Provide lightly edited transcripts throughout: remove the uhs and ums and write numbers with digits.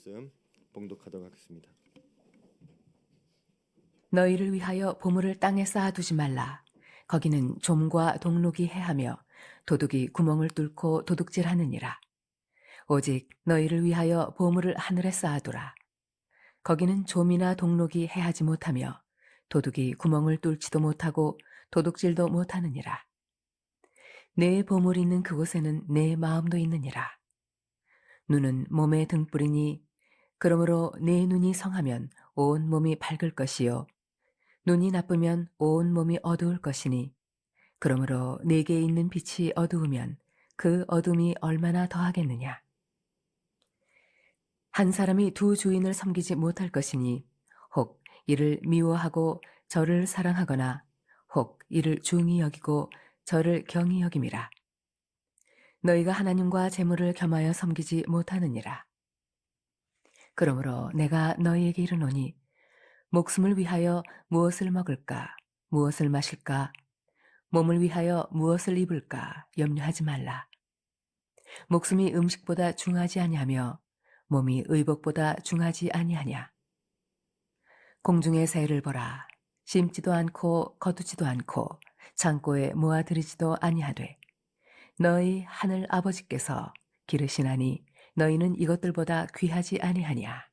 말씀 봉독하도록 하겠습니다. 너희를 위하여 보물을 땅에 쌓아두지 말라. 거기는 좀과 동록이 해하며 도둑이 구멍을 뚫고 도둑질하느니라. 오직 너희를 위하여 보물을 하늘에 쌓아두라. 거기는 좀이나 동록이 해하지 못하며 도둑이 구멍을 뚫지도 못하고 도둑질도 못하느니라. 내 보물이 있는 그곳에는 내 마음도 있느니라. 눈은 몸의 등불이니 그러므로 내 눈이 성하면 온 몸이 밝을 것이요 눈이 나쁘면 온 몸이 어두울 것이니 그러므로 내게 있는 빛이 어두우면 그 어둠이 얼마나 더하겠느냐. 한 사람이 두 주인을 섬기지 못할 것이니 혹 이를 미워하고 저를 사랑하거나 혹 이를 중히 여기고 저를 경히 여김이라. 너희가 하나님과 재물을 겸하여 섬기지 못하느니라. 그러므로 내가 너희에게 이르노니 목숨을 위하여 무엇을 먹을까, 무엇을 마실까, 몸을 위하여 무엇을 입을까 염려하지 말라. 목숨이 음식보다 중하지 아니하며 몸이 의복보다 중하지 아니하냐. 공중의 새를 보라. 심지도 않고 거두지도 않고 창고에 모아들이지도 아니하되 너희 하늘 아버지께서 기르시나니 너희는 이것들보다 귀하지 아니하냐.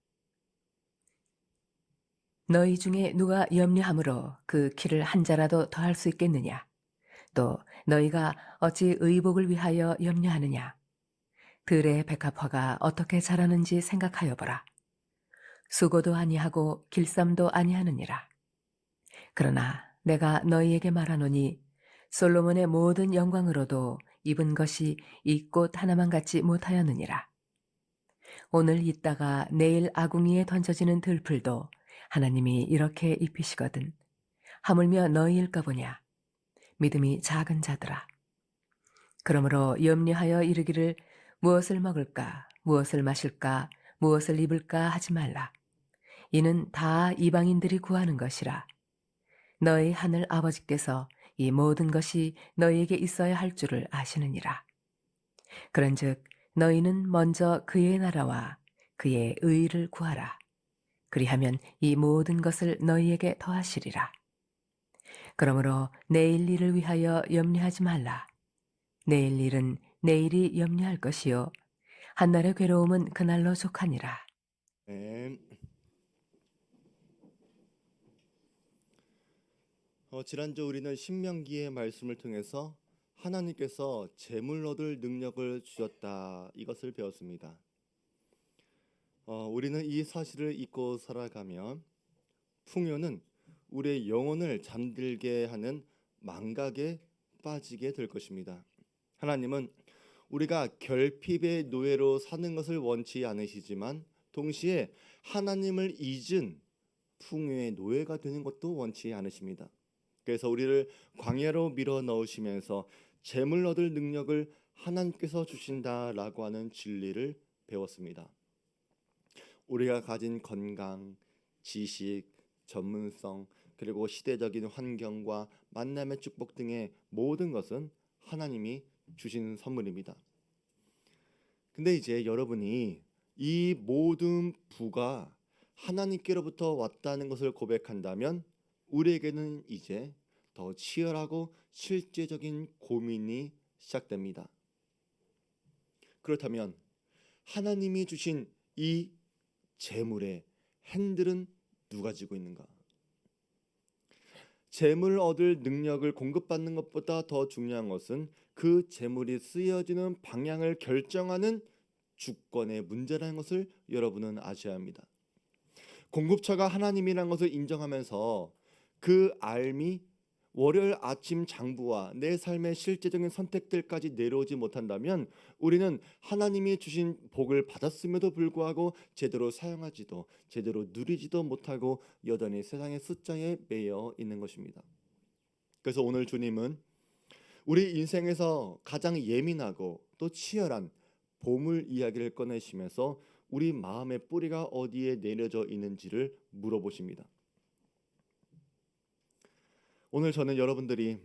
너희 중에 누가 염려함으로 그 키를 한 자라도 더할 수 있겠느냐. 또 너희가 어찌 의복을 위하여 염려하느냐. 들의 백합화가 어떻게 자라는지 생각하여 보라. 수고도 아니하고 길쌈도 아니하느니라. 그러나 내가 너희에게 말하노니 솔로몬의 모든 영광으로도 입은 것이 이 꽃 하나만 같지 못하였느니라. 오늘 있다가 내일 아궁이에 던져지는 들풀도 하나님이 이렇게 입히시거든. 하물며 너희일까 보냐. 믿음이 작은 자들아. 그러므로 염려하여 이르기를 무엇을 먹을까, 무엇을 마실까, 무엇을 입을까 하지 말라. 이는 다 이방인들이 구하는 것이라. 너희 하늘 아버지께서 이 모든 것이 너희에게 있어야 할 줄을 아시느니라. 그런즉 너희는 먼저 그의 나라와 그의 의를 구하라. 그리하면 이 모든 것을 너희에게 더하시리라. 그러므로 내일 일을 위하여 염려하지 말라. 내일 일은 내일이 염려할 것이요 한날의 괴로움은 그날로 족하니라. 네. 지난주 우리는 신명기의 말씀을 통해서 하나님께서 재물 얻을 능력을 주셨다 이것을 배웠습니다. 우리는 이 사실을 잊고 살아가면 풍요는 우리의 영혼을 잠들게 하는 망각에 빠지게 될 것입니다. 하나님은 우리가 결핍의 노예로 사는 것을 원치 않으시지만 동시에 하나님을 잊은 풍요의 노예가 되는 것도 원치 않으십니다. 그래서 우리를 광야로 밀어 넣으시면서 재물 얻을 능력을 하나님께서 주신다라고 하는 진리를 배웠습니다. 우리가 가진 건강, 지식, 전문성, 그리고 시대적인 환경과 만남의 축복 등의 모든 것은 하나님이 주신 선물입니다. 근데 이제 여러분이 이 모든 부가 하나님께로부터 왔다는 것을 고백한다면 우리에게는 이제 더 치열하고 실제적인 고민이 시작됩니다. 그렇다면 하나님이 주신 이 재물의 핸들은 누가 쥐고 있는가? 재물 얻을 능력을 공급받는 것보다 더 중요한 것은 그 재물이 쓰여지는 방향을 결정하는 주권의 문제라는 것을 여러분은 아셔야 합니다. 공급처가 하나님이라는 것을 인정하면서 그 알미 월요일 아침 장부와 내 삶의 실제적인 선택들까지 내려오지 못한다면 우리는 하나님이 주신 복을 받았음에도 불구하고 제대로 사용하지도 제대로 누리지도 못하고 여전히 세상의 숫자에 매여 있는 것입니다. 그래서 오늘 주님은 우리 인생에서 가장 예민하고 또 치열한 보물 이야기를 꺼내시면서 우리 마음의 뿌리가 어디에 내려져 있는지를 물어보십니다. 오늘 저는 여러분들이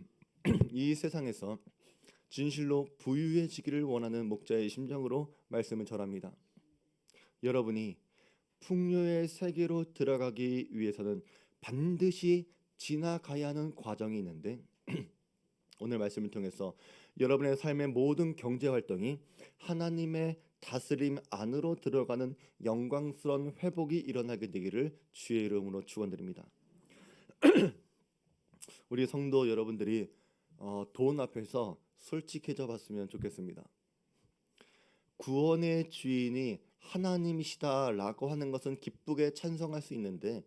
이 세상에서 진실로 부유해지기를 원하는 목자의 심정으로 말씀을 전합니다. 여러분이 풍요의 세계로 들어가기 위해서는 반드시 지나가야 하는 과정이 있는데 오늘 말씀을 통해서 여러분의 삶의 모든 경제 활동이 하나님의 다스림 안으로 들어가는 영광스러운 회복이 일어나게 되기를 주의 이름으로 축원드립니다. 우리 성도 여러분들이 돈 앞에서 솔직해져 봤으면 좋겠습니다. 구원의 주인이 하나님이시다라고 하는 것은 기쁘게 찬성할 수 있는데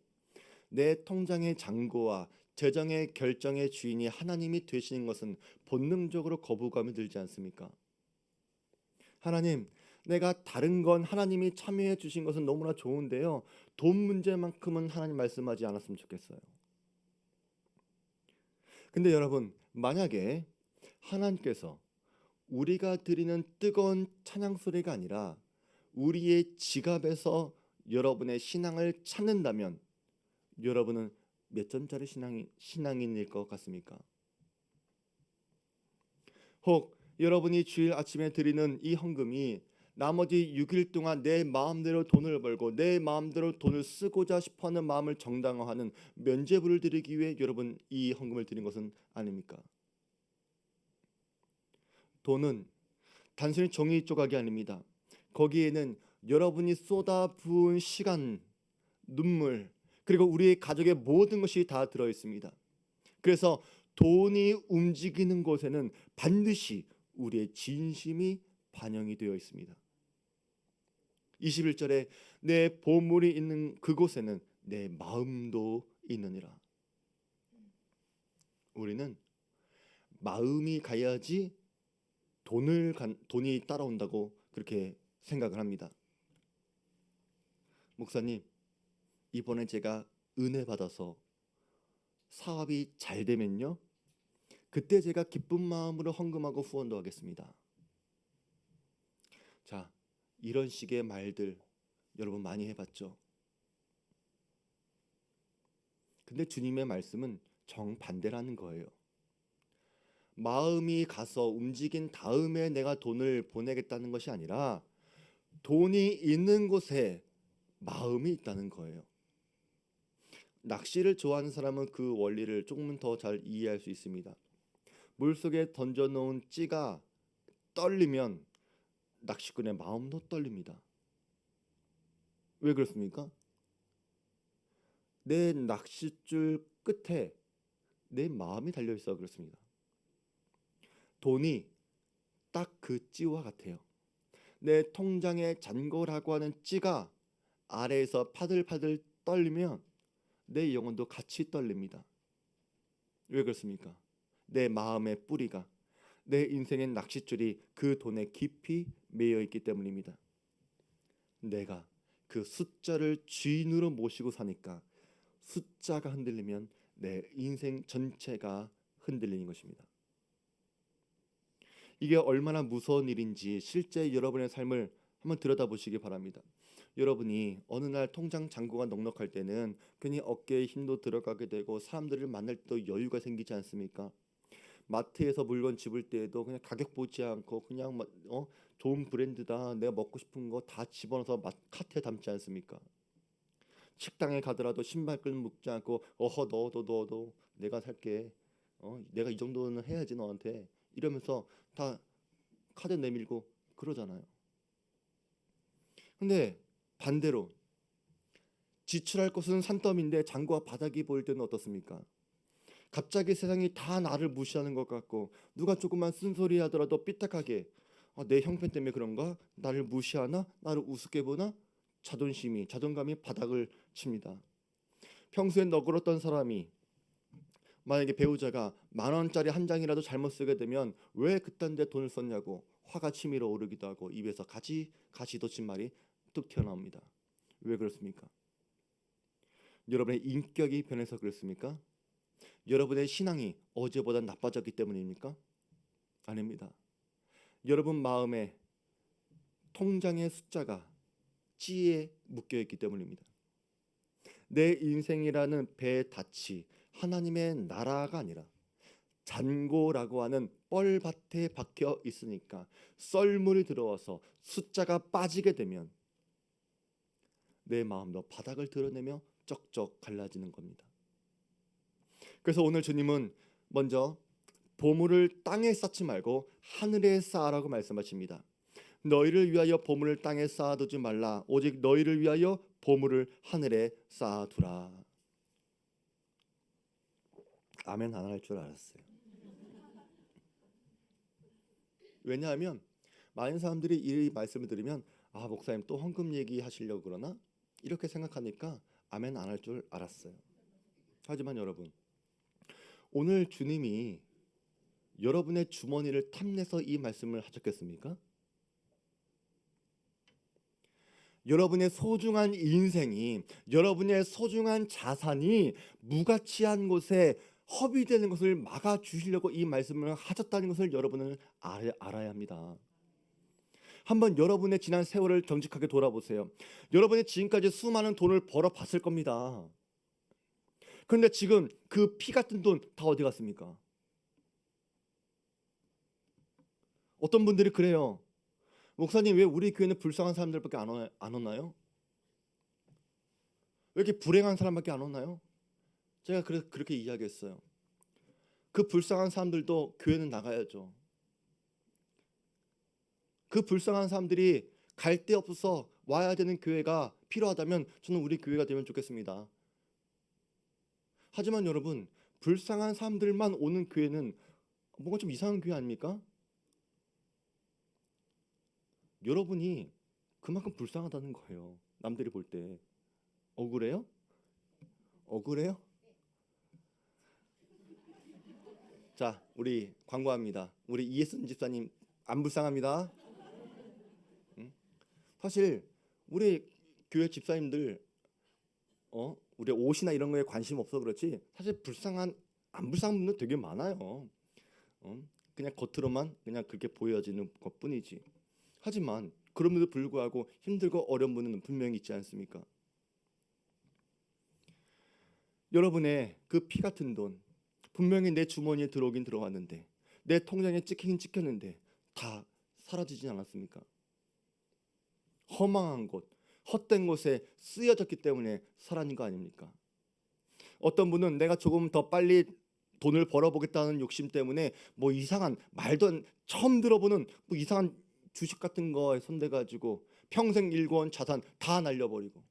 내 통장의 잔고와 재정의 결정의 주인이 하나님이 되시는 것은 본능적으로 거부감이 들지 않습니까? 하나님, 내가 다른 건 하나님이 참여해 주신 것은 너무나 좋은데요. 돈 문제만큼은 하나님 말씀하지 않았으면 좋겠어요. 근데 여러분, 만약에 하나님께서 우리가 드리는 뜨거운 찬양 소리가 아니라 우리의 지갑에서 여러분의 신앙을 찾는다면 여러분은 몇 점짜리 신앙인일 것 같습니까? 혹 여러분이 주일 아침에 드리는 이 헌금이 나머지 6일 동안 내 마음대로 돈을 벌고 내 마음대로 돈을 쓰고자 싶어하는 마음을 정당화하는 면죄부를 드리기 위해 여러분 이 헌금을 드린 것은 아닙니까? 돈은 단순히 종이 조각이 아닙니다. 거기에는 여러분이 쏟아 부은 시간, 눈물, 그리고 우리의 가족의 모든 것이 다 들어 있습니다. 그래서 돈이 움직이는 곳에는 반드시 우리의 진심이 반영이 되어 있습니다. 21절에 내 보물이 있는 그곳에는 내 마음도 있느니라. 우리는 마음이 가야지 돈이 따라온다고 그렇게 생각을 합니다. 목사님, 이번에 제가 은혜 받아서 사업이 잘 되면요, 그때 제가 기쁜 마음으로 헌금하고 후원도 하겠습니다. 자, 이런 식의 말들 여러분 많이 해봤죠? 근데 주님의 말씀은 정반대라는 거예요. 마음이 가서 움직인 다음에 내가 돈을 보내겠다는 것이 아니라 돈이 있는 곳에 마음이 있다는 거예요. 낚시를 좋아하는 사람은 그 원리를 조금은 더 잘 이해할 수 있습니다. 물속에 던져놓은 찌가 떨리면 낚시꾼의 마음도 떨립니다. 왜 그렇습니까? 내 낚싯줄 끝에 내 마음이 달려있어 그렇습니다. 돈이 딱 그 찌와 같아요. 내 통장의 잔고라고 하는 찌가 아래에서 파들파들 떨리면 내 영혼도 같이 떨립니다. 왜 그렇습니까? 내 마음의 뿌리가, 내 인생의 낚싯줄이 그 돈에 깊이 매여 있기 때문입니다. 내가 그 숫자를 주인으로 모시고 사니까 숫자가 흔들리면 내 인생 전체가 흔들리는 것입니다. 이게 얼마나 무서운 일인지 실제 여러분의 삶을 한번 들여다보시기 바랍니다. 여러분이 어느 날 통장 잔고가 넉넉할 때는 괜히 어깨에 힘도 들어가게 되고 사람들을 만날 때도 여유가 생기지 않습니까? 마트에서 물건 집을 때에도 그냥 가격 보지 않고 그냥 좋은 브랜드다, 내가 먹고 싶은 거 다 집어넣어서 카트에 담지 않습니까? 식당에 가더라도 신발끈 묶지 않고 넣어도 내가 살게, 내가 이 정도는 해야지 너한테, 이러면서 다 카드 내밀고 그러잖아요. 근데 반대로 지출할 것은 산더미인데 잔고와 바닥이 보일 때는 어떻습니까? 갑자기 세상이 다 나를 무시하는 것 같고 누가 조금만 쓴소리 하더라도 삐딱하게 내 형편 때문에 그런가? 나를 무시하나? 나를 우습게 보나? 자존감이 바닥을 칩니다. 평소에 너그럽던 사람이 만약에 배우자가 10,000원짜리 한 장이라도 잘못 쓰게 되면 왜 그딴 데 돈을 썼냐고 화가 치밀어 오르기도 하고 입에서 가시 돋친 말이 뚝 튀어나옵니다. 왜 그렇습니까? 여러분의 인격이 변해서 그렇습니까? 여러분의 신앙이 어제보다 나빠졌기 때문입니까? 아닙니다. 여러분 마음에 통장의 숫자가 찌에 묶여있기 때문입니다. 내 인생이라는 배의 닻이 하나님의 나라가 아니라 잔고라고 하는 뻘밭에 박혀 있으니까 썰물이 들어와서 숫자가 빠지게 되면 내 마음도 바닥을 드러내며 쩍쩍 갈라지는 겁니다. 그래서 오늘 주님은 먼저 보물을 땅에 쌓지 말고 하늘에 쌓으라고 말씀하십니다. 너희를 위하여 보물을 땅에 쌓아두지 말라. 오직 너희를 위하여 보물을 하늘에 쌓아두라. 아멘 안 할 줄 알았어요. 왜냐하면 많은 사람들이 이 말씀을 들으면 아 목사님 또 헌금 얘기하시려고 그러나? 이렇게 생각하니까 아멘 안 할 줄 알았어요. 하지만 여러분, 오늘 주님이 여러분의 주머니를 탐내서 이 말씀을 하셨겠습니까? 여러분의 소중한 인생이, 여러분의 소중한 자산이 무가치한 곳에 허비되는 것을 막아주시려고 이 말씀을 하셨다는 것을 여러분은 알아야 합니다. 한번 여러분의 지난 세월을 정직하게 돌아보세요. 여러분이 지금까지 수많은 돈을 벌어봤을 겁니다. 그런데 지금 그 피 같은 돈 다 어디 갔습니까? 어떤 분들이 그래요. 목사님 왜 우리 교회는 불쌍한 사람들밖에 안 오나요? 왜 이렇게 불행한 사람밖에 안 오나요? 제가 그렇게 이야기했어요. 그 불쌍한 사람들도 교회는 나가야죠. 그 불쌍한 사람들이 갈 데 없어서 와야 되는 교회가 필요하다면 저는 우리 교회가 되면 좋겠습니다. 하지만 여러분, 불쌍한 사람들만 오는 교회는 뭔가 좀 이상한 교회 아닙니까? 여러분이 그만큼 불쌍하다는 거예요. 남들이 볼 때. 억울해요? 억울해요? 자, 우리 광고합니다. 우리 이예순 집사님 안 불쌍합니다. 응? 사실 우리 교회 집사님들 우리 옷이나 이런 거에 관심 없어 그렇지 사실 안 불쌍한 분들 되게 많아요. 그냥 겉으로만 그냥 그렇게 보여지는 것뿐이지. 하지만 그럼에도 불구하고 힘들고 어려운 분은 분명히 있지 않습니까? 여러분의 그 피 같은 돈 분명히 내 주머니에 들어오긴 들어왔는데 내 통장에 찍히긴 찍혔는데 다 사라지진 않았습니까? 허망한 곳, 헛된 곳에 쓰여졌기 때문에 사라진 거 아닙니까? 어떤 분은 내가 조금 더 빨리 돈을 벌어보겠다는 욕심 때문에 뭐 이상한 말도 처음 들어보는 뭐 이상한 주식 같은 거에 손대가지고 평생 일궈온 자산 다 날려버리고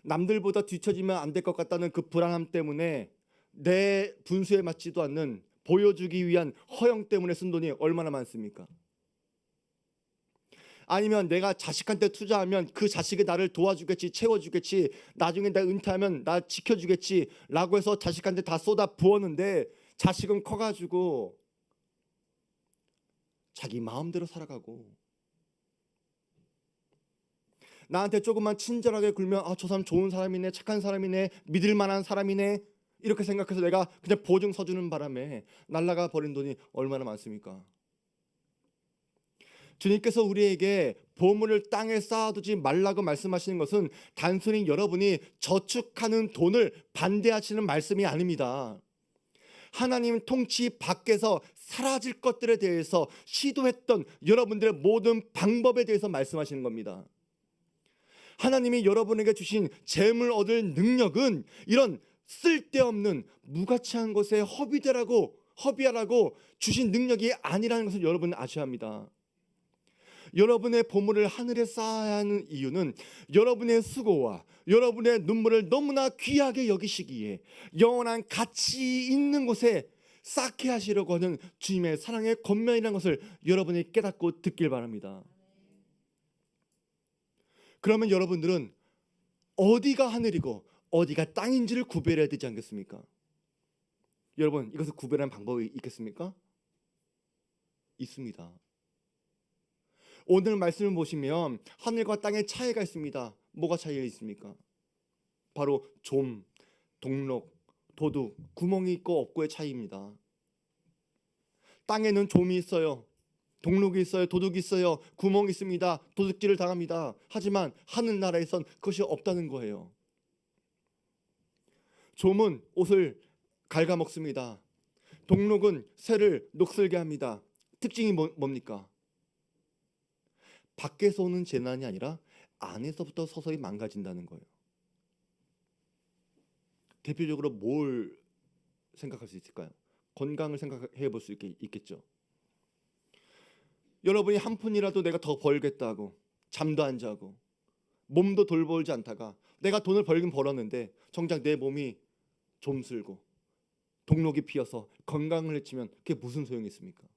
남들보다 뒤처지면 안 될 것 같다는 그 불안함 때문에 내 분수에 맞지도 않는 보여주기 위한 허영 때문에 쓴 돈이 얼마나 많습니까? 아니면 내가 자식한테 투자하면 그 자식이 나를 도와주겠지, 채워주겠지, 나중에 내가 은퇴하면 나 지켜주겠지 라고 해서 자식한테 다 쏟아 부었는데 자식은 커가지고 자기 마음대로 살아가고 나한테 조금만 친절하게 굴면 아, 저 사람 좋은 사람이네, 착한 사람이네, 믿을 만한 사람이네 이렇게 생각해서 내가 그냥 보증 서주는 바람에 날아가 버린 돈이 얼마나 많습니까? 주님께서 우리에게 보물을 땅에 쌓아두지 말라고 말씀하시는 것은 단순히 여러분이 저축하는 돈을 반대하시는 말씀이 아닙니다. 하나님 통치 밖에서 사라질 것들에 대해서 시도했던 여러분들의 모든 방법에 대해서 말씀하시는 겁니다. 하나님이 여러분에게 주신 재물 얻을 능력은 이런 쓸데없는 무가치한 것에 허비하라고 주신 능력이 아니라는 것을 여러분은 아셔야 합니다. 여러분의 보물을 하늘에 쌓아야 하는 이유는 여러분의 수고와 여러분의 눈물을 너무나 귀하게 여기시기에 영원한 가치 있는 곳에 쌓게 하시려고 하는 주님의 사랑의 권면이라는 것을 여러분이 깨닫고 듣길 바랍니다. 그러면 여러분들은 어디가 하늘이고 어디가 땅인지를 구별해야 되지 않겠습니까? 여러분, 이것을 구별하는 방법이 있겠습니까? 있습니다. 오늘 말씀을 보시면 하늘과 땅의 차이가 있습니다. 뭐가 차이가 있습니까? 바로 좀, 동록, 도둑, 구멍이 있고 없고의 차이입니다. 땅에는 좀이 있어요. 동록이 있어요. 도둑이 있어요. 구멍이 있습니다. 도둑질을 당합니다. 하지만 하늘나라에선 그것이 없다는 거예요. 좀은 옷을 갉아먹습니다. 동록은 새를 녹슬게 합니다. 특징이 뭡니까? 밖에서 오는 재난이 아니라 안에서부터 서서히 망가진다는 거예요. 대표적으로 뭘 생각할 수 있을까요? 건강을 생각해 볼 수 있겠죠. 여러분이 한 푼이라도 내가 더 벌겠다고 잠도 안 자고 몸도 돌보지 않다가 내가 돈을 벌긴 벌었는데 정작 내 몸이 좀슬고 동록이 피어서 건강을 해치면 그게 무슨 소용이 있습니까?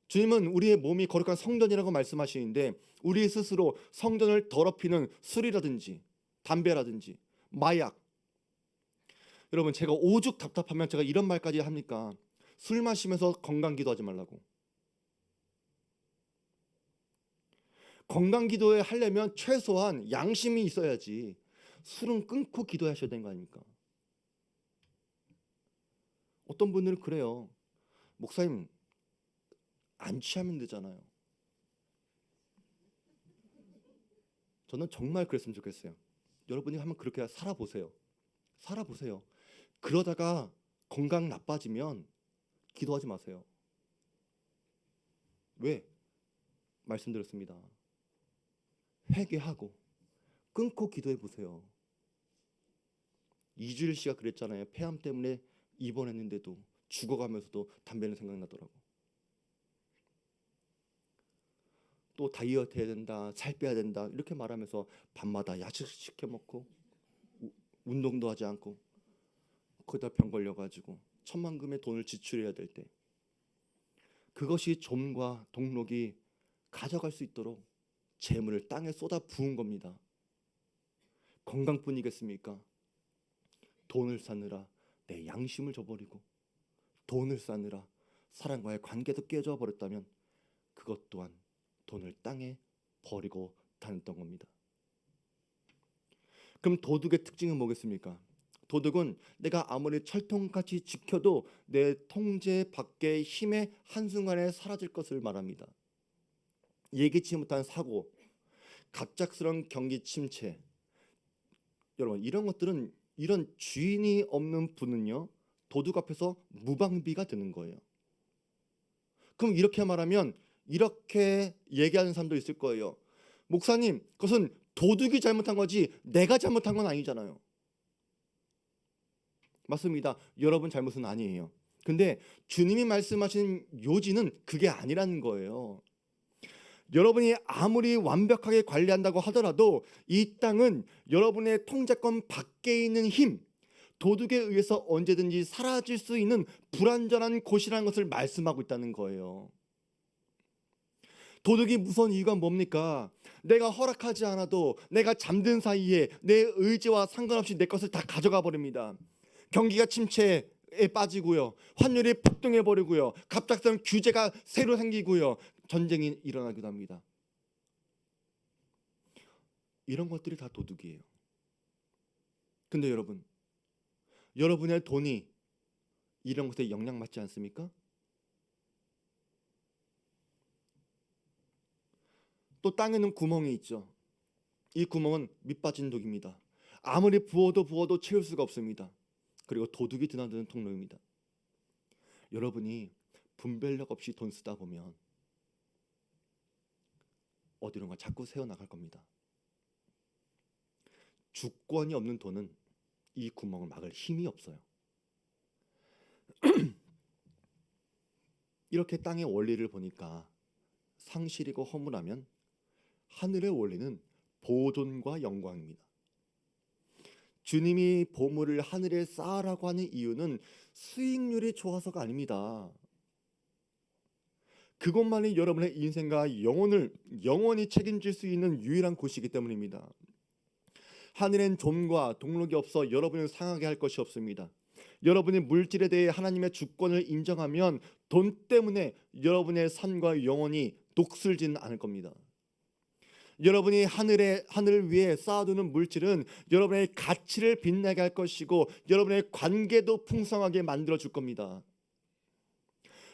주님은 우리의 몸이 거룩한 성전이라고 말씀하시는데 우리 스스로 성전을 더럽히는 술이라든지 담배라든지 마약, 여러분 제가 오죽 답답하면 제가 이런 말까지 합니까? 술 마시면서 건강 기도하지 말라고. 건강 기도에 하려면 최소한 양심이 있어야지 술은 끊고 기도하셔야 되는 거 아닙니까? 어떤 분들은 그래요. 목사님 안 취하면 되잖아요. 저는 정말 그랬으면 좋겠어요. 여러분이 한번 그렇게 살아보세요. 살아보세요. 그러다가 건강 나빠지면 기도하지 마세요. 왜? 말씀드렸습니다. 회개하고 끊고 기도해 보세요. 이주일 씨가 그랬잖아요. 폐암 때문에 입원했는데도 죽어가면서도 담배는 생각나더라고. 또 다이어트 해야 된다, 살 빼야 된다 이렇게 말하면서 밤마다 야식 시켜 먹고 운동도 하지 않고 거기다 병 걸려가지고 천만금의 돈을 지출해야 될 때 그것이 좀과 동록이 가져갈 수 있도록 재물을 땅에 쏟아 부은 겁니다. 건강뿐이겠습니까? 돈을 쌓느라 내 양심을 저버리고 돈을 쌓느라 사람과의 관계도 깨져 버렸다면 그것 또한 돈을 땅에 버리고 다녔던 겁니다. 그럼 도둑의 특징은 뭐겠습니까? 도둑은 내가 아무리 철통같이 지켜도 내 통제 밖의 힘의 한순간에 사라질 것을 말합니다. 예기치 못한 사고, 갑작스러운 경기 침체, 여러분 이런 것들은 이런 주인이 없는 분은요 도둑 앞에서 무방비가 되는 거예요. 그럼 이렇게 말하면 이렇게 얘기하는 사람도 있을 거예요. 목사님, 그것은 도둑이 잘못한 거지 내가 잘못한 건 아니잖아요. 맞습니다. 여러분 잘못은 아니에요. 근데 주님이 말씀하신 요지는 그게 아니라는 거예요. 여러분이 아무리 완벽하게 관리한다고 하더라도 이 땅은 여러분의 통제권 밖에 있는 힘, 도둑에 의해서 언제든지 사라질 수 있는 불완전한 곳이라는 것을 말씀하고 있다는 거예요. 도둑이 무서운 이유가 뭡니까? 내가 허락하지 않아도 내가 잠든 사이에 내 의지와 상관없이 내 것을 다 가져가 버립니다. 경기가 침체에 빠지고요. 환율이 폭등해 버리고요. 갑작스러운 규제가 새로 생기고요. 전쟁이 일어나기도 합니다. 이런 것들이 다 도둑이에요. 근데 여러분, 여러분의 돈이 이런 것에 영향받지 않습니까? 또 땅에는 구멍이 있죠. 이 구멍은 밑빠진 독입니다. 아무리 부어도 채울 수가 없습니다. 그리고 도둑이 드나드는 통로입니다. 여러분이 분별력 없이 돈 쓰다 보면 어디론가 자꾸 새어나갈 겁니다. 주권이 없는 돈은 이 구멍을 막을 힘이 없어요. 이렇게 땅의 원리를 보니까 상실이고 허물하면 하늘의 원리는 보존과 영광입니다. 주님이 보물을 하늘에 쌓으라고 하는 이유는 수익률이 좋아서가 아닙니다. 그것만이 여러분의 인생과 영혼을 영원히 책임질 수 있는 유일한 곳이기 때문입니다. 하늘엔 좀과 동록이 없어 여러분을 상하게 할 것이 없습니다. 여러분의 물질에 대해 하나님의 주권을 인정하면 돈 때문에 여러분의 삶과 영혼이 녹슬지는 않을 겁니다. 여러분이 하늘 위에 쌓아두는 물질은 여러분의 가치를 빛나게 할 것이고 여러분의 관계도 풍성하게 만들어 줄 겁니다.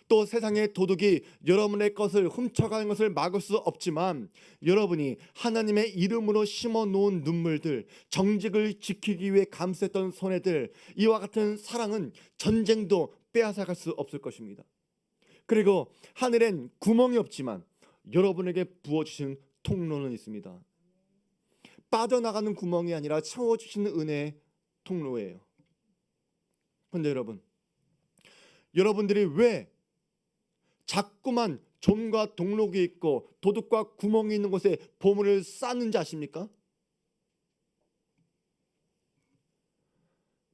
또 세상의 도둑이 여러분의 것을 훔쳐가는 것을 막을 수 없지만 여러분이 하나님의 이름으로 심어 놓은 눈물들, 정직을 지키기 위해 감쌌던 손해들, 이와 같은 사랑은 전쟁도 빼앗아갈 수 없을 것입니다. 그리고 하늘엔 구멍이 없지만 여러분에게 부어주신 통로는 있습니다. 빠져나가는 구멍이 아니라 채워주시는 은혜의 통로예요. 그런데 여러분들이 왜 자꾸만 좀과 동록이 있고 도둑과 구멍이 있는 곳에 보물을 쌓는지 아십니까?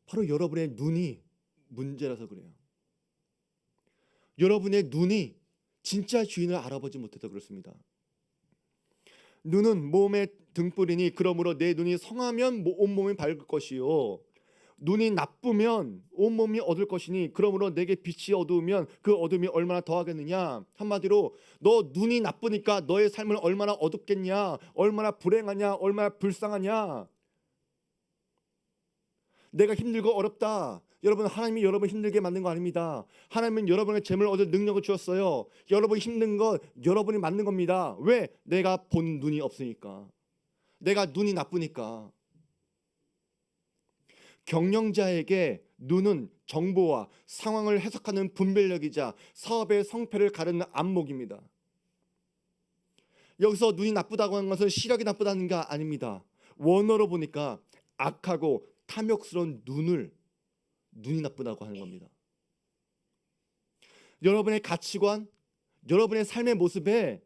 바로 여러분의 눈이 문제라서 그래요. 여러분의 눈이 진짜 주인을 알아보지 못해서 그렇습니다. 눈은 몸의 등불이니 그러므로 내 눈이 성하면 온몸이 밝을 것이요 눈이 나쁘면 온몸이 어두울 것이니 그러므로 내게 빛이 어두우면 그 어둠이 얼마나 더하겠느냐. 한마디로 너 눈이 나쁘니까 너의 삶은 얼마나 어둡겠냐, 얼마나 불행하냐, 얼마나 불쌍하냐. 내가 힘들고 어렵다. 여러분, 하나님이 여러분 힘들게 만든 거 아닙니다. 하나님은 여러분의 재물을 얻을 능력을 주었어요. 여러분이 힘든 건 여러분이 만든 겁니다. 왜? 내가 본 눈이 없으니까. 내가 눈이 나쁘니까. 경영자에게 눈은 정보와 상황을 해석하는 분별력이자 사업의 성패를 가르는 안목입니다. 여기서 눈이 나쁘다고 하는 것은 시력이 나쁘다는 게 아닙니다. 원어로 보니까 악하고 탐욕스러운 눈이 나쁘다고 하는 겁니다. 여러분의 가치관, 여러분의 삶의 모습에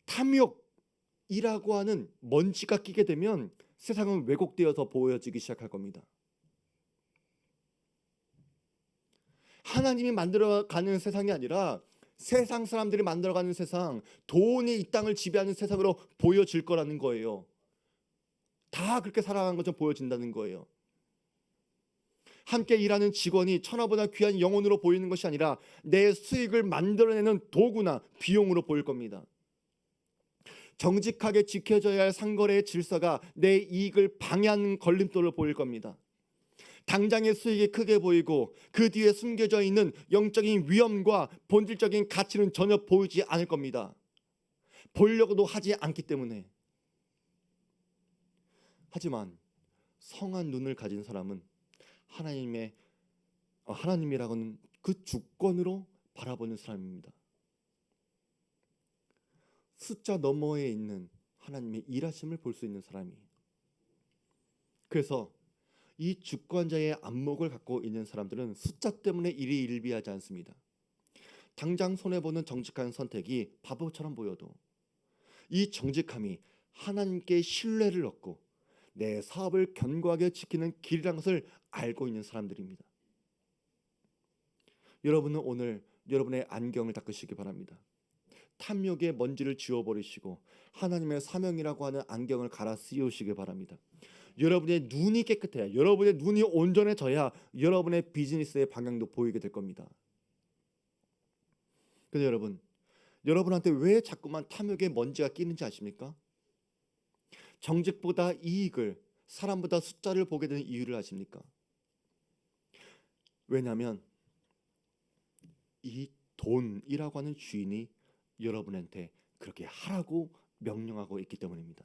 탐욕이라고 하는 먼지가 끼게 되면 세상은 왜곡되어서 보여지기 시작할 겁니다. 하나님이 만들어가는 세상이 아니라 세상 사람들이 만들어가는 세상, 돈이 이 땅을 지배하는 세상으로 보여질 거라는 거예요. 다 그렇게 살아가는 것처럼 보여진다는 거예요. 함께 일하는 직원이 천하보다 귀한 영혼으로 보이는 것이 아니라 내 수익을 만들어내는 도구나 비용으로 보일 겁니다. 정직하게 지켜져야 할 상거래의 질서가 내 이익을 방해하는 걸림돌로 보일 겁니다. 당장의 수익이 크게 보이고 그 뒤에 숨겨져 있는 영적인 위험과 본질적인 가치는 전혀 보이지 않을 겁니다. 보려고도 하지 않기 때문에. 하지만 성한 눈을 가진 사람은 하나님이라고는 그 주권으로 바라보는 사람입니다. 숫자 너머에 있는 하나님의 일하심을 볼 수 있는 사람이에요. 그래서 이 주권자의 안목을 갖고 있는 사람들은 숫자 때문에 일이 일비하지 않습니다. 당장 손해보는 정직한 선택이 바보처럼 보여도 이 정직함이 하나님께 신뢰를 얻고 내 사업을 견고하게 지키는 길이라는 것을 알고 있는 사람들입니다. 여러분은 오늘 여러분의 안경을 닦으시기 바랍니다. 탐욕의 먼지를 지워버리시고 하나님의 사명이라고 하는 안경을 갈아 씌우시기 바랍니다. 여러분의 눈이 깨끗해야, 여러분의 눈이 온전해져야 여러분의 비즈니스의 방향도 보이게 될 겁니다. 근데 여러분한테 왜 자꾸만 탐욕의 먼지가 끼는지 아십니까? 정직보다 이익을, 사람보다 숫자를 보게 되는 이유를 아십니까? 왜냐하면 이 돈이라고 하는 주인이 여러분한테 그렇게 하라고 명령하고 있기 때문입니다.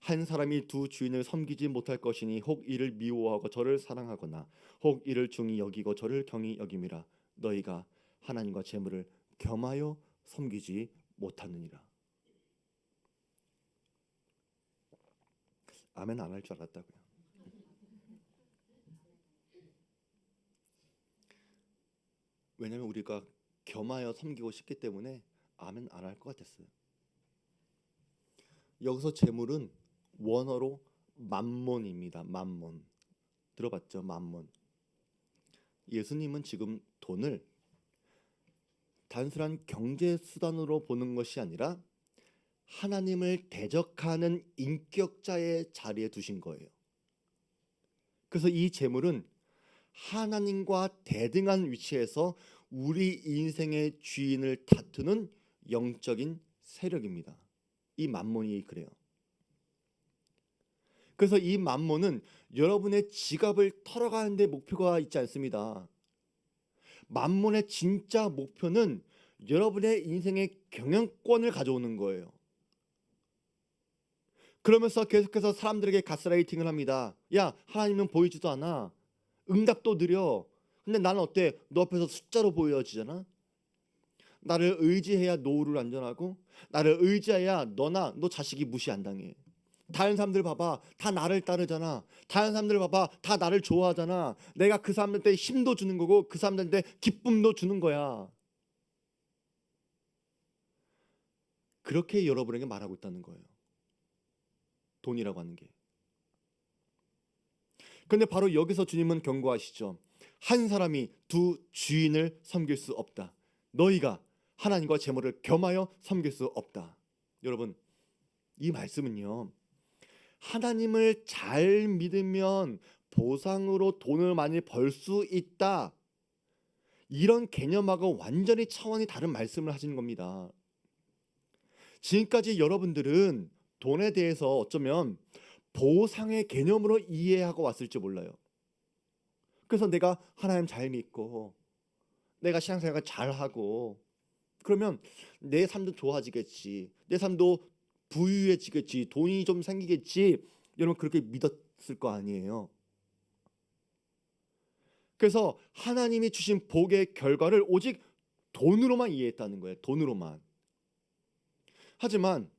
한 사람이 두 주인을 섬기지 못할 것이니 혹 이를 미워하고 저를 사랑하거나 혹 이를 중히 여기고 저를 경히 여김이라. 너희가 하나님과 재물을 겸하여 섬기지 못하느니라. 아멘 안 할 줄 알았다고요. 왜냐하면 우리가 겸하여 섬기고 싶기 때문에 아멘 안 할 것 같았어요. 여기서 재물은 원어로 맘몬입니다. 맘몬. 들어봤죠? 맘몬. 예수님은 지금 돈을 단순한 경제 수단으로 보는 것이 아니라 하나님을 대적하는 인격자의 자리에 두신 거예요. 그래서 이 재물은 하나님과 대등한 위치에서 우리 인생의 주인을 다투는 영적인 세력입니다. 이 맘몬이 그래요. 그래서 이 맘몬은 여러분의 지갑을 털어가는 데 목표가 있지 않습니다. 맘몬의 진짜 목표는 여러분의 인생의 경영권을 가져오는 거예요. 그러면서 계속해서 사람들에게 가스라이팅을 합니다. 야, 하나님은 보이지도 않아. 응답도 느려. 근데 나는 어때? 너 앞에서 숫자로 보여지잖아. 나를 의지해야 노후를 안전하고, 나를 의지해야 너나 너 자식이 무시 안 당해. 다른 사람들 봐봐, 다 나를 따르잖아. 다른 사람들 봐봐, 다 나를 좋아하잖아. 내가 그 사람들한테 힘도 주는 거고 그 사람들한테 기쁨도 주는 거야. 그렇게 여러분에게 말하고 있다는 거예요. 돈이라고 하는 게. 근데 바로 여기서 주님은 경고하시죠. 한 사람이 두 주인을 섬길 수 없다. 너희가 하나님과 재물을 겸하여 섬길 수 없다. 여러분, 이 말씀은요, 하나님을 잘 믿으면 보상으로 돈을 많이 벌 수 있다, 이런 개념하고 완전히 차원이 다른 말씀을 하시는 겁니다. 지금까지 여러분들은 돈에 대해서 어쩌면 보상의 개념으로 이해하고 왔을지 몰라요. 그래서 내가 하나님 잘 믿고 내가 신앙생활 잘하고 그러면 내 삶도 좋아지겠지, 내 삶도 부유해지겠지, 돈이 좀 생기겠지, 여러분 그렇게 믿었을 거 아니에요. 그래서 하나님이 주신 복의 결과를 오직 돈으로만 이해했다는 거예요. 돈으로만. 하지만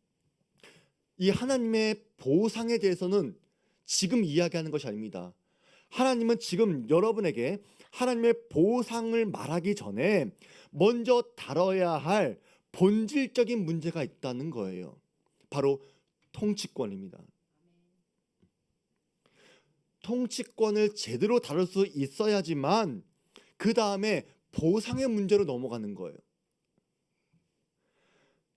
이 하나님의 보상에 대해서는 지금 이야기하는 것이 아닙니다. 하나님은 지금 여러분에게 하나님의 보상을 말하기 전에 먼저 다뤄야 할 본질적인 문제가 있다는 거예요. 바로 통치권입니다. 통치권을 제대로 다룰 수 있어야지만 그 다음에 보상의 문제로 넘어가는 거예요.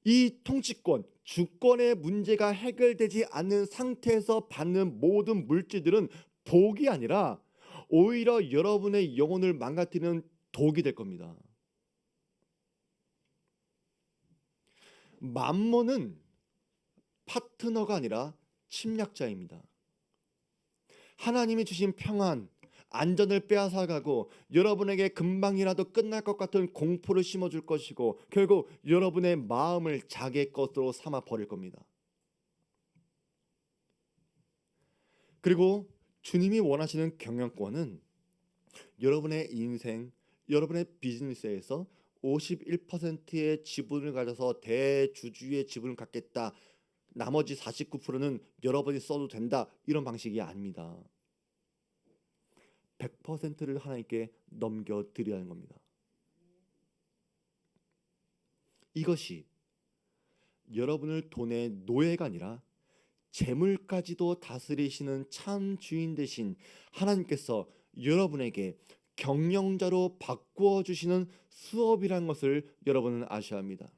이 통치권, 주권의 문제가 해결되지 않는 상태에서 받는 모든 물질들은 복이 아니라 오히려 여러분의 영혼을 망가뜨리는 독이 될 겁니다. 맘몬은 파트너가 아니라 침략자입니다. 하나님이 주신 평안, 안전을 빼앗아가고 여러분에게 금방이라도 끝날 것 같은 공포를 심어줄 것이고 결국 여러분의 마음을 자기의 것으로 삼아 버릴 겁니다. 그리고 주님이 원하시는 경영권은 여러분의 인생, 여러분의 비즈니스에서 51%의 지분을 가져서 대주주의 지분을 갖겠다, 나머지 49%는 여러분이 써도 된다, 이런 방식이 아닙니다. 100%를 하나님께 넘겨드려야 하는 겁니다. 이것이 여러분을 돈의 노예가 아니라 재물까지도 다스리시는 참 주인 되신 하나님께서 여러분에게 경영자로 바꾸어 주시는 수업이라는 것을 여러분은 아셔야 합니다.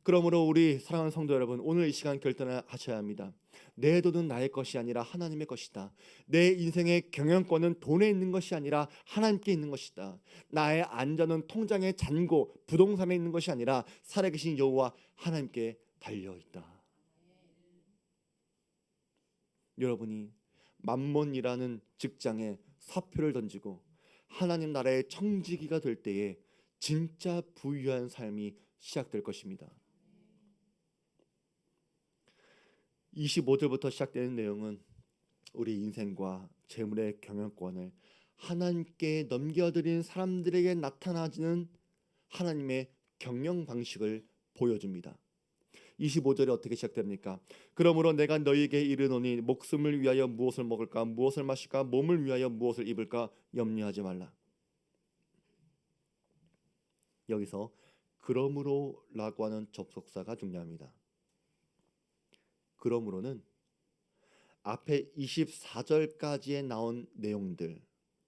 그러므로 우리 사랑하는 성도 여러분, 오늘 이 시간 결단하셔야 합니다. 내 돈은 나의 것이 아니라 하나님의 것이다. 내 인생의 경영권은 돈에 있는 것이 아니라 하나님께 있는 것이다. 나의 안전은 통장의 잔고, 부동산에 있는 것이 아니라 살아계신 여호와 하나님께 달려있다. 여러분이 맘몬이라는 직장에 사표를 던지고 하나님 나라의 청지기가 될 때에 진짜 부유한 삶이 시작될 것입니다. 25절부터 시작되는 내용은 우리 인생과 재물의 경영권을 하나님께 넘겨드린 사람들에게 나타나지는 하나님의 경영 방식을 보여줍니다. 25절에 어떻게 시작됩니까? 그러므로 내가 너희에게 이르노니 목숨을 위하여 무엇을 먹을까, 무엇을 마실까, 몸을 위하여 무엇을 입을까 염려하지 말라. 여기서 그러므로라고 하는 접속사가 중요합니다. 그러므로는 앞에 24절까지에 나온 내용들,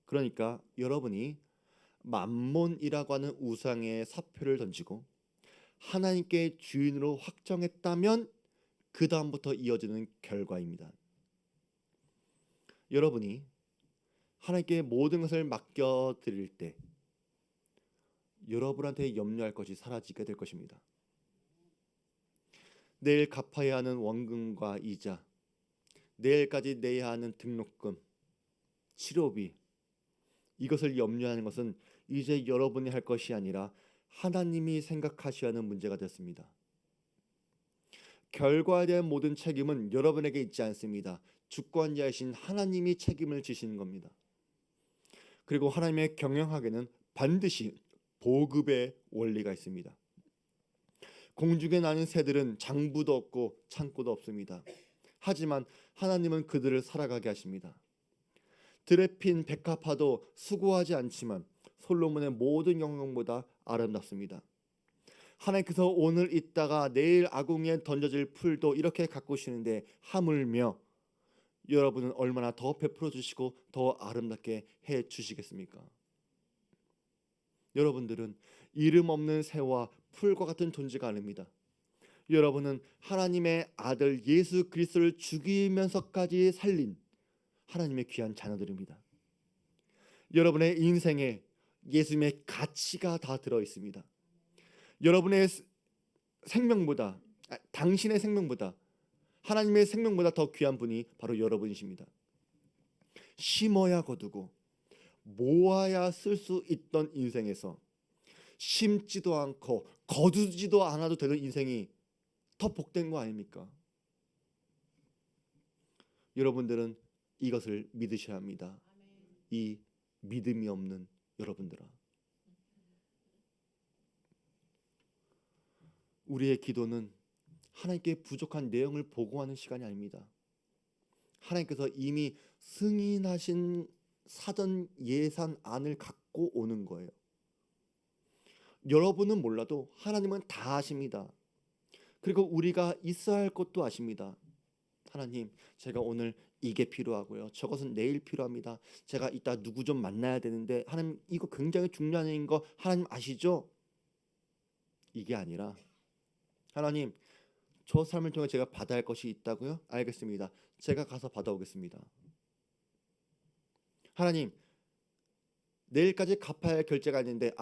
그러니까 여러분이 맘몬이라고 하는 우상의 사표를 던지고 하나님께 주인으로 확정했다면 그 다음부터 이어지는 결과입니다. 여러분이 하나님께 모든 것을 맡겨드릴 때 여러분한테 염려할 것이 사라지게 될 것입니다. 내일 갚아야 하는 원금과 이자, 내일까지 내야 하는 등록금, 치료비, 이것을 염려하는 것은 이제 여러분이 할 것이 아니라 하나님이 생각하셔야 하는 문제가 됐습니다. 결과에 대한 모든 책임은 여러분에게 있지 않습니다. 주권자이신 하나님이 책임을 지시는 겁니다. 그리고 하나님의 경영학에는 반드시 보급의 원리가 있습니다. 공중에 나는 새들은 장부도 없고 창고도 없습니다. 하지만 하나님은 그들을 살아가게 하십니다. 들에 핀 백합화도 수고하지 않지만 솔로몬의 모든 영광보다 아름답습니다. 하나님께서 오늘 있다가 내일 아궁이에 던져질 풀도 이렇게 가꾸시는데 하물며 여러분은 얼마나 더 베풀어 주시고 더 아름답게 해 주시겠습니까? 여러분들은 이름 없는 새와 풀과 같은 존재가 아닙니다. 여러분은 하나님의 아들 예수 그리스도를 죽이면서까지 살린 하나님의 귀한 자녀들입니다. 여러분의 인생에 예수님의 가치가 다 들어 있습니다. 여러분의 생명보다 당신의 생명보다 하나님의 생명보다 더 귀한 분이 바로 여러분이십니다. 심어야 거두고 모아야 쓸 수 있던 인생에서 심지도 않고 거두지도 않아도 되는 인생이 더 복된 거 아닙니까? 여러분들은 이것을 믿으셔야 합니다. 이 믿음이 없는 여러분들아, 우리의 기도는 하나님께 부족한 내용을 보고하는 시간이 아닙니다. 하나님께서 이미 승인하신 사전 예산안을 갖고 오는 거예요. 여러분은 몰라도 하나님은 다 아십니다. 그리고 우리가 있어야 할 것도 아십니다. 하나님, 제가 오늘 이게 필요하고요. 저것은 내일 필요합니다. 제가 이따 누구 좀 만나야 되는데 하나님 이거 굉장히 중요한 일인 거 하나님 아시죠? 이게 아니라 하나님, 저 삶을 통해 제가 받아야 할 것이 있다고요? 알겠습니다. 제가 가서 받아오겠습니다. 하나님, 내일까지 갚아야 할 결제가 있는데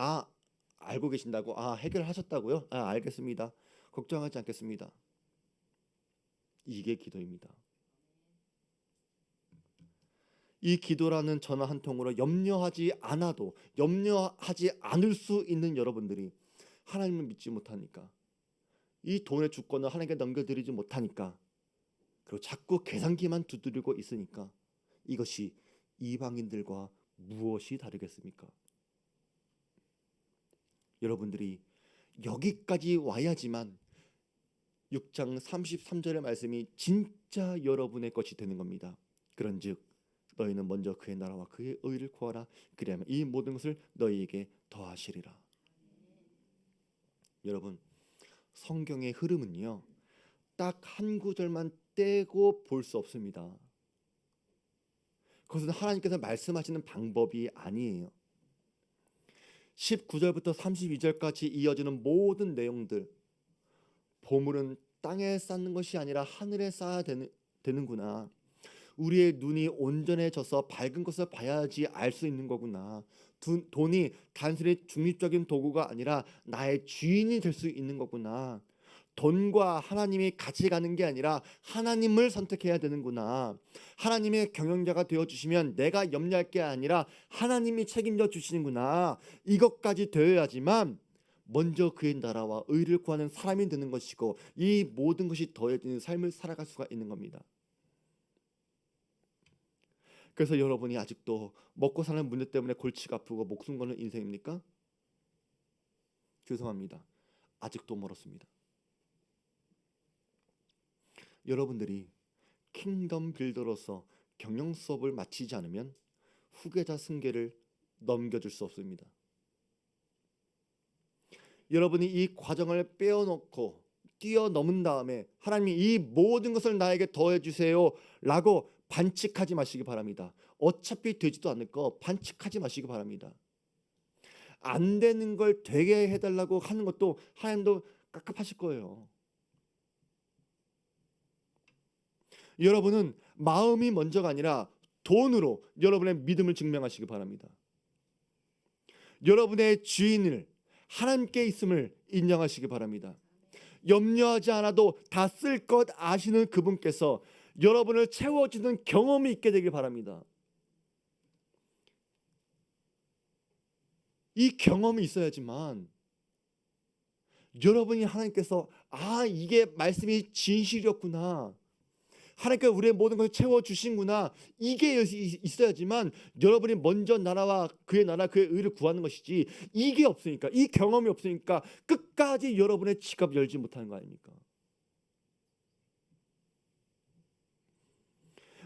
알고 계신다고? 해결하셨다고요? 알겠습니다. 걱정하지 않겠습니다. 이게 기도입니다. 이 기도라는 전화 한 통으로 염려하지 않을 수 있는 여러분들이 하나님을 믿지 못하니까, 이 돈의 주권을 하나님께 넘겨드리지 못하니까, 그리고 자꾸 계산기만 두드리고 있으니까 이것이 이방인들과 무엇이 다르겠습니까? 여러분들이 여기까지 와야지만 6장 33절의 말씀이 진짜 여러분의 것이 되는 겁니다. 그런즉 너희는 먼저 그의 나라와 그의 의를 구하라. 그리하면 이 모든 것을 너희에게 더하시리라. 여러분, 성경의 흐름은요, 딱 한 구절만 떼고 볼 수 없습니다. 그것은 하나님께서 말씀하시는 방법이 아니에요. 19절부터 32절까지 이어지는 모든 내용들, 보물은 땅에 쌓는 것이 아니라 하늘에 쌓아야 되는구나. 우리의 눈이 온전해져서 밝은 것을 봐야지 알 수 있는 거구나. 돈이 단순히 중립적인 도구가 아니라 나의 주인이 될 수 있는 거구나. 돈과 하나님이 같이 가는 게 아니라 하나님을 선택해야 되는구나. 하나님의 경영자가 되어주시면 내가 염려할 게 아니라 하나님이 책임져 주시는구나. 이것까지 되어야지만 먼저 그의 나라와 의를 구하는 사람이 되는 것이고, 이 모든 것이 더해지는 삶을 살아갈 수가 있는 겁니다. 그래서 여러분이 아직도 먹고 사는 문제 때문에 골치가 아프고 목숨 거는 인생입니까? 죄송합니다. 아직도 멀었습니다. 여러분들이 킹덤 빌더로서 경영 수업을 마치지 않으면 후계자 승계를 넘겨줄 수 없습니다. 여러분이 이 과정을 빼어놓고 뛰어넘은 다음에 하나님이 이 모든 것을 나에게 더해 주세요 라고 반칙하지 마시기 바랍니다. 어차피 되지도 않을 거 반칙하지 마시기 바랍니다. 안 되는 걸 되게 해달라고 하는 것도 하나님도 깝깝하실 거예요. 여러분은 마음이 먼저가 아니라 돈으로 여러분의 믿음을 증명하시기 바랍니다. 여러분의 주인을 하나님께 있음을 인정하시기 바랍니다. 염려하지 않아도 다 쓸 것 아시는 그분께서 여러분을 채워주는 경험이 있게 되길 바랍니다. 이 경험이 있어야지만 여러분이 하나님께서 이게 말씀이 진실이었구나, 하나님께서 우리의 모든 것을 채워주신구나, 이게 있어야지만 여러분이 먼저 나라와 그의 의를 구하는 것이지, 이게 없으니까, 이 경험이 없으니까 끝까지 여러분의 지갑 열지 못하는 거 아닙니까?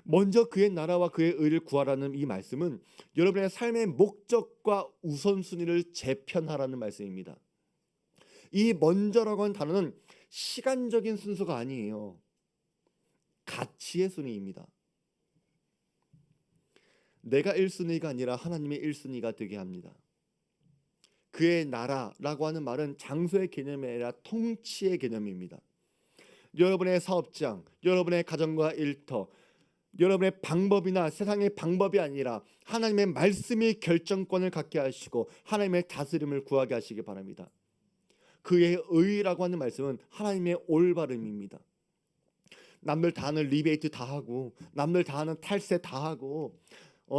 먼저 그의 나라와 그의 의를 구하라는 이 말씀은 여러분의 삶의 목적과 우선순위를 재편하라는 말씀입니다. 이 먼저라고 하는 단어는 시간적인 순서가 아니에요. 가치의 순위입니다. 내가 1순위가 아니라 하나님의 1순위가 되게 합니다. 그의 나라라고 하는 말은 장소의 개념이 아니라 통치의 개념입니다. 여러분의 사업장, 여러분의 가정과 일터, 여러분의 방법이나 세상의 방법이 아니라 하나님의 말씀이 결정권을 갖게 하시고 하나님의 다스림을 구하게 하시기 바랍니다. 그의 의라고 하는 말씀은 하나님의 올바름입니다. 남들 다 하는 리베이트 다 하고, 남들 다 하는 탈세 다 하고,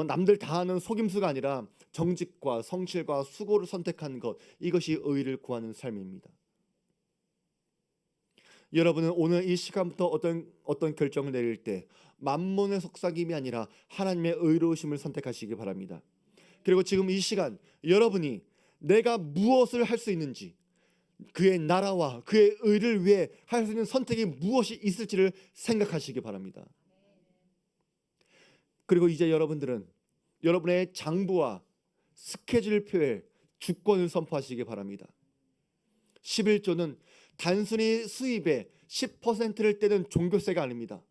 남들 다 하는 속임수가 아니라 정직과 성실과 수고를 선택하는 것, 이것이 의를 구하는 삶입니다. 여러분은 오늘 이 시간부터 어떤 결정을 내릴 때 만몬의 속삭임이 아니라 하나님의 의로우심을 선택하시기 바랍니다. 그리고 지금 이 시간 여러분이 내가 무엇을 할 수 있는지, 그의 나라와 그의 의를 위해 할 수 있는 선택이 무엇이 있을지를 생각하시기 바랍니다. 그리고 이제 여러분들은 여러분의 장부와 스케줄표에 주권을 선포하시기 바랍니다. 11조는 단순히 수입의 10%를 떼는 종교세가 아닙니다.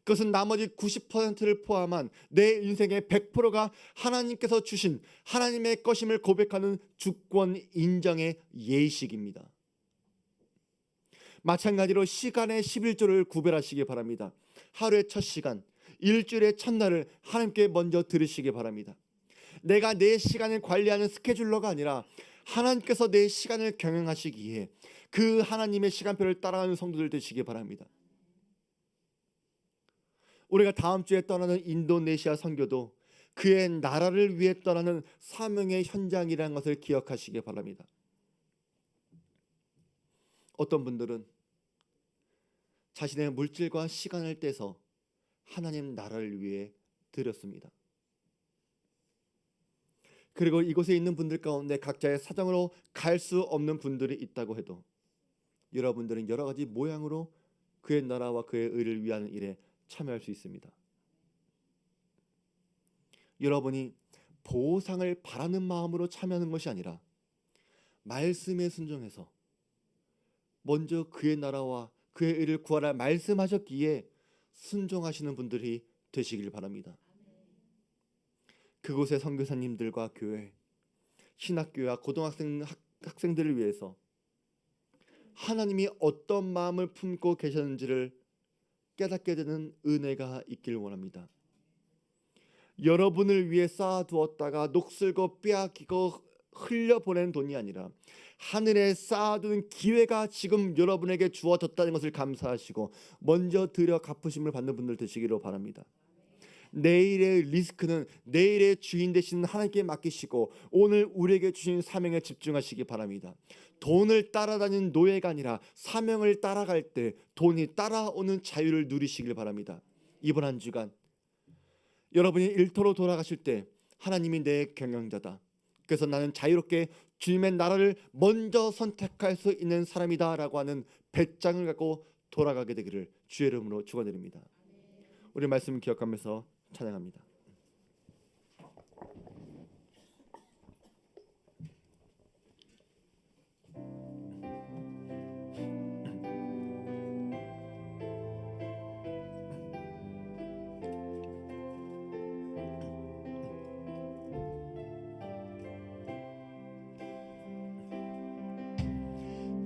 그것은 나머지 90%를 포함한 내 인생의 100%가 하나님께서 주신 하나님의 것임을 고백하는 주권 인정의 예식입니다. 마찬가지로 시간의 11조를 구별하시기 바랍니다. 하루의 첫 시간, 일주일의 첫날을 하나님께 먼저 들으시기 바랍니다. 내가 내 시간을 관리하는 스케줄러가 아니라 하나님께서 내 시간을 경영하시기에 그 하나님의 시간표를 따라가는 성도들 되시기 바랍니다. 우리가 다음 주에 떠나는 인도네시아 선교도 그의 나라를 위해 떠나는 사명의 현장이라는 것을 기억하시기 바랍니다. 어떤 분들은 자신의 물질과 시간을 떼서 하나님 나라를 위해 드렸습니다. 그리고 이곳에 있는 분들 가운데 각자의 사정으로 갈 수 없는 분들이 있다고 해도 여러분들은 여러 가지 모양으로 그의 나라와 그의 의를 위하는 일에 참여할 수 있습니다. 여러분이 보상을 바라는 마음으로 참여하는 것이 아니라 말씀에 순종해서 먼저 그의 나라와 그의 의를 구하라 말씀하셨기에 순종하시는 분들이 되시길 바랍니다. 그곳의 선교사님들과 교회, 신학교와 고등학생 학생들을 위해서 하나님이 어떤 마음을 품고 계셨는지를 깨닫게 되는 은혜가 있길 원합니다. 여러분을 위해 쌓아두었다가 녹슬고 빼앗기고 흘려보낸 돈이 아니라 하늘에 쌓아둔 기회가 지금 여러분에게 주어졌다는 것을 감사하시고 먼저 드려 갚으심을 받는 분들 되시기를 바랍니다. 내일의 리스크는 내일의 주인 되시는 하나님께 맡기시고 오늘 우리에게 주신 사명에 집중하시기 바랍니다. 돈을 따라다니는 노예가 아니라 사명을 따라갈 때 돈이 따라오는 자유를 누리시길 바랍니다. 이번 한 주간 여러분이 일터로 돌아가실 때 하나님이 내 경영자다, 그래서 나는 자유롭게 주님의 나라를 먼저 선택할 수 있는 사람이다 라고 하는 배짱을 갖고 돌아가게 되기를 주의 이름으로 축원드립니다. 우리 말씀을 기억하면서 찬양합니다.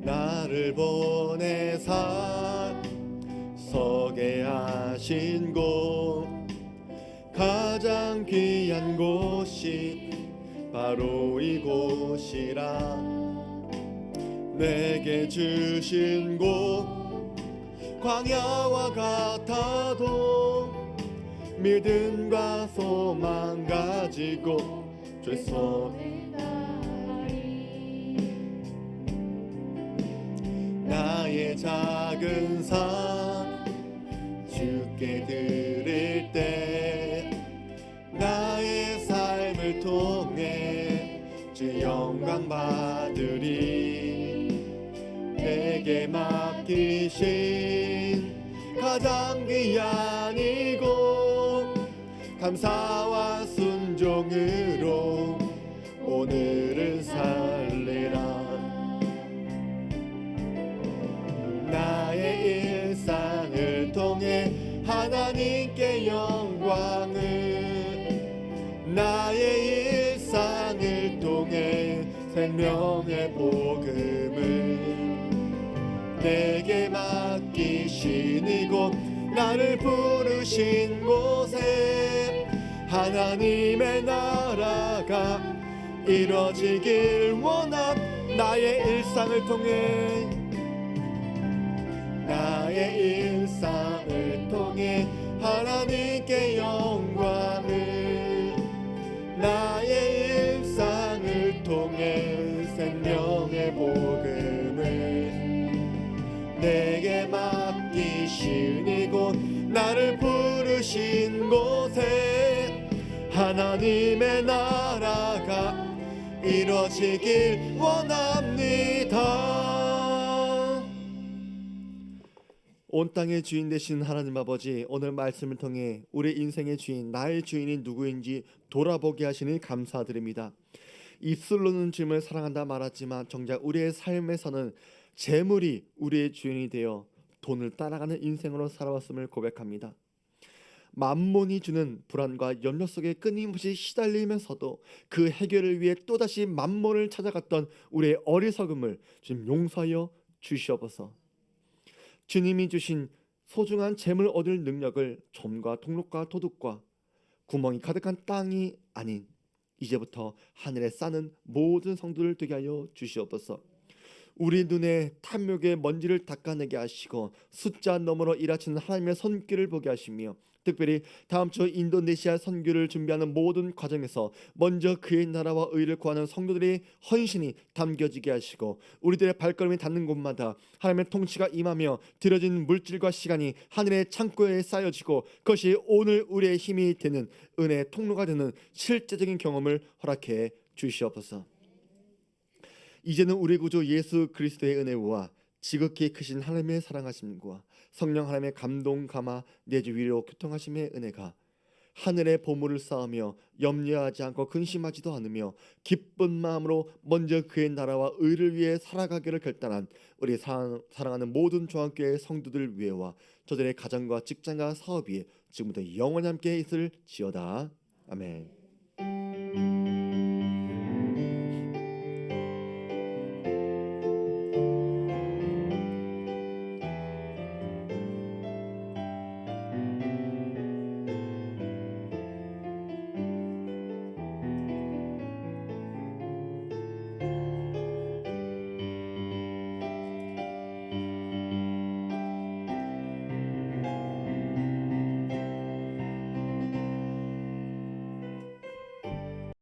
나를 보내사 서게 하신 곳, 가장 귀한 곳이 바로 이곳이라. 내게 주신 곳 광야와 같아도 믿음과 소망 가지고 주의 손에 나의 작은 삶 주께 드릴 때 나의 삶을 통해 주 영광 받으리. 내게 맡기신 가장 귀한 이곳 감사와 순종으로 오늘을 살리라. 나의 일상을 통해 하나님께 영광을, 나의 일상을 통해 생명의 복음을 내게 맡기신 이곳 나를 부르신 곳에 하나님의 나라가 이뤄지길 원함. 나의 일상을 통해, 나의 일상을 통해 하나님께 영광을, 나의 일상을 통해 생명의 복음을 내게 맡기신 이곳 나를 부르신 곳에 하나님의 나라가 이뤄지길 원합니다. 온 땅의 주인 되신 하나님 아버지, 오늘 말씀을 통해 우리 인생의 주인, 나의 주인이 누구인지 돌아보게 하시니 감사드립니다. 입술로는 주님을 사랑한다 말하지만 정작 우리의 삶에서는 재물이 우리의 주인이 되어 돈을 따라가는 인생으로 살아왔음을 고백합니다. 만몬이 주는 불안과 염려 속에 끊임없이 시달리면서도 그 해결을 위해 또다시 만몬을 찾아갔던 우리의 어리석음을 주님 용서하여 주시옵소서. 주님이 주신 소중한 재물 얻을 능력을 점과 통록과 도둑과 구멍이 가득한 땅이 아닌 이제부터 하늘에 싸는 모든 성도를 되게 하여 주시옵소서. 우리 눈에 탐욕의 먼지를 닦아내게 하시고 숫자 너머로 일하시는 하나님의 손길을 보게 하시며, 특별히 다음 주 인도네시아 선교를 준비하는 모든 과정에서 먼저 그의 나라와 의를 구하는 성도들의 헌신이 담겨지게 하시고, 우리들의 발걸음이 닿는 곳마다 하나님의 통치가 임하며 들여진 물질과 시간이 하늘의 창고에 쌓여지고 그것이 오늘 우리의 힘이 되는 은혜의 통로가 되는 실제적인 경험을 허락해 주시옵소서. 이제는 우리 구주 예수 그리스도의 은혜와 지극히 크신 하나님의 사랑하심과 성령 하나님의 감동 감화 내주 위로 교통하심의 은혜가 하늘의 보물을 쌓으며 염려하지 않고 근심하지도 않으며 기쁜 마음으로 먼저 그의 나라와 의를 위해 살아가기를 결단한 우리 사랑하는 모든 종합교회 성도들 위에와 저들의 가정과 직장과 사업 위에 지금부터 영원히 함께 있을지어다. 아멘.